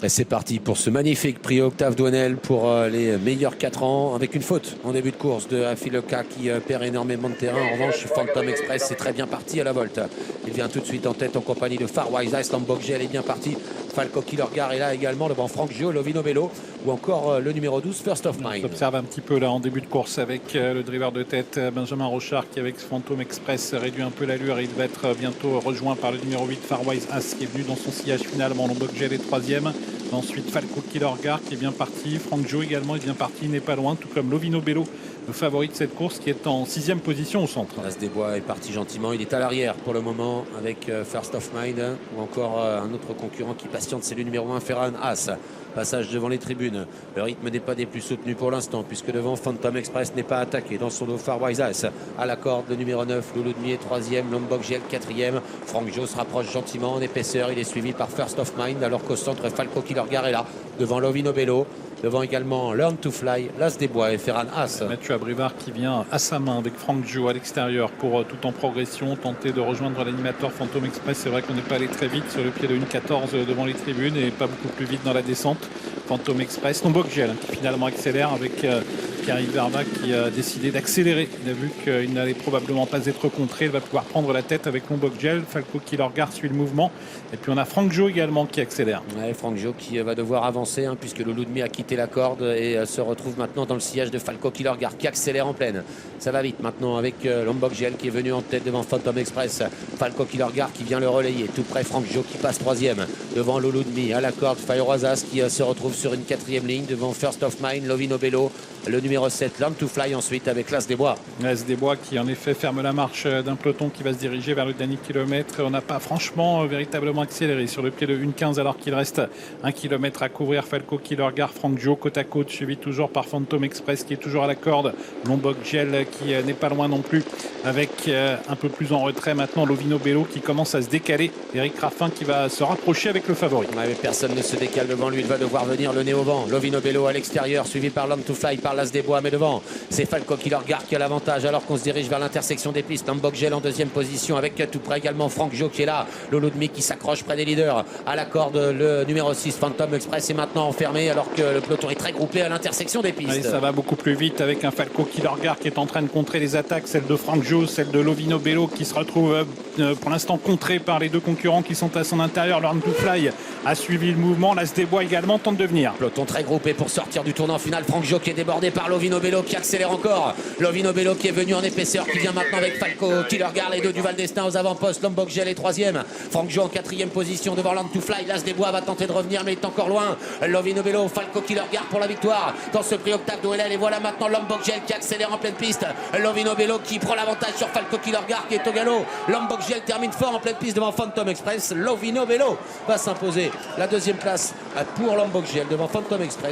Et c'est parti pour ce magnifique prix Octave Douanel pour les meilleurs 4 ans avec une faute en début de course de Afiloka qui perd énormément de terrain. En revanche, Phantom Express c'est très bien parti à la volte. Il vient tout de suite en tête en compagnie de Farwise Ice. Lambogel est bien parti. Falco Killergar est là également devant Frank Gio, Lovino Bello ou encore le numéro 12 First of Mind. On observe un petit peu là en début de course avec le driver de tête Benjamin Rochard qui avec Phantom Express réduit un peu l'allure. Il va être bientôt rejoint par le numéro 8 Farwise As qui est venu dans son sillage final. Lambogel est troisième. Ensuite Falco Killergar qui est bien parti. Frank Gio également est bien parti, il n'est pas loin, tout comme Lovino Bello, le favori de cette course qui est en 6e position au centre. L'As des Bois est parti gentiment, il est à l'arrière pour le moment avec First of Mind ou encore un autre concurrent qui patiente, c'est le numéro 1 Ferran As. Passage devant les tribunes, le rythme n'est pas des plus soutenus pour l'instant puisque devant Phantom Express n'est pas attaqué dans son dos. Farwise As à la corde, le numéro 9 Loulou Demi est 3e, Lambogel 4e. Frank Gio se rapproche gentiment en épaisseur, il est suivi par First of Mind alors qu'au centre Falco Killergar est là devant Lovino Bello. Devant également Learn to Fly, l'As des Bois et Ferran As. Mathieu Abrivard qui vient à sa main avec Frank Gio à l'extérieur pour tout en progression, tenter de rejoindre l'animateur Phantom Express. C'est vrai qu'on n'est pas allé très vite sur le pied de 1.14 devant les tribunes et pas beaucoup plus vite dans la descente. Phantom Express, Lambogel qui finalement accélère avec Karim Verma qui a décidé d'accélérer. Il a vu qu'il n'allait probablement pas être contré. Il va pouvoir prendre la tête avec Lambogel. Falco Killergar suit le mouvement. Et puis on a Frank Gio également qui accélère. Ouais, Frank Gio qui va devoir avancer puisque le Loudmi a quitté la corde et se retrouve maintenant dans le sillage de Falco Killergar qui accélère en pleine. Ça va vite maintenant avec Lambogel qui est venu en tête devant Phantom Express. Falco Killergar qui vient le relayer. Tout près Frank Gio qui passe 3e devant Loudmi à la corde. Firewazas qui se retrouve sur une 4e ligne devant First of Mind, Lovino Bello, le numéro 7 Learn to Fly ensuite avec l'As des Bois. L'As des Bois qui en effet ferme la marche d'un peloton qui va se diriger vers le dernier kilomètre. On n'a pas franchement véritablement accéléré sur le pied de 1.15 alors qu'il reste 1 kilomètre à couvrir. Falco Killergar, Frank Gio côte à côte suivi toujours par Phantom Express qui est toujours à la corde. Lambogel qui n'est pas loin non plus avec un peu plus en retrait maintenant Lovino Bello qui commence à se décaler. Eric Raffin qui va se rapprocher avec le favori. Ouais, mais personne ne se décale devant lui, il va devoir venir le nez au vent. Lovino Bello à l'extérieur suivi par Learn to Fly par l'As des Bois, mais devant c'est Falco Killergar qui a l'avantage alors qu'on se dirige vers l'intersection des pistes. Lambogel en 2e position avec tout près également Frank Gio qui est là. Lolo Demi qui s'accroche près des leaders à la corde, le numéro 6 Phantom Express est maintenant enfermé alors que le peloton est très groupé à l'intersection des pistes. Et ça va beaucoup plus vite avec un Falco Killergar qui est en train de contrer les attaques, celle de Frank Gio, celle de Lovino Bello qui se retrouve pour l'instant contrée par les deux concurrents qui sont à son intérieur. Learn to Fly a suivi le mouvement, l'As des Bois également tente de venir. Peloton très groupé pour sortir du tournant final. Frank Gio qui est débordé par Lovino Bello qui accélère encore. Lovino Bello qui est venu en épaisseur qui vient maintenant avec Falco Killergar, les deux du Val d'Estaing aux avant-postes. Lambogel est 3e. Frank Gio en 4e position devant Learn to Fly. L'As des Bois va tenter de revenir mais il est encore loin. Lovino Bello, Falco Killergar pour la victoire dans ce prix Octave Douanel. Et voilà maintenant Lambogel qui accélère en pleine piste. Lovino Bello qui prend l'avantage sur Falco Killergar qui est au galop. Lambogel termine fort en pleine piste devant Phantom Express. Lovino Bello va s'imposer la 2e place pour Lambogel devant Phantom Express.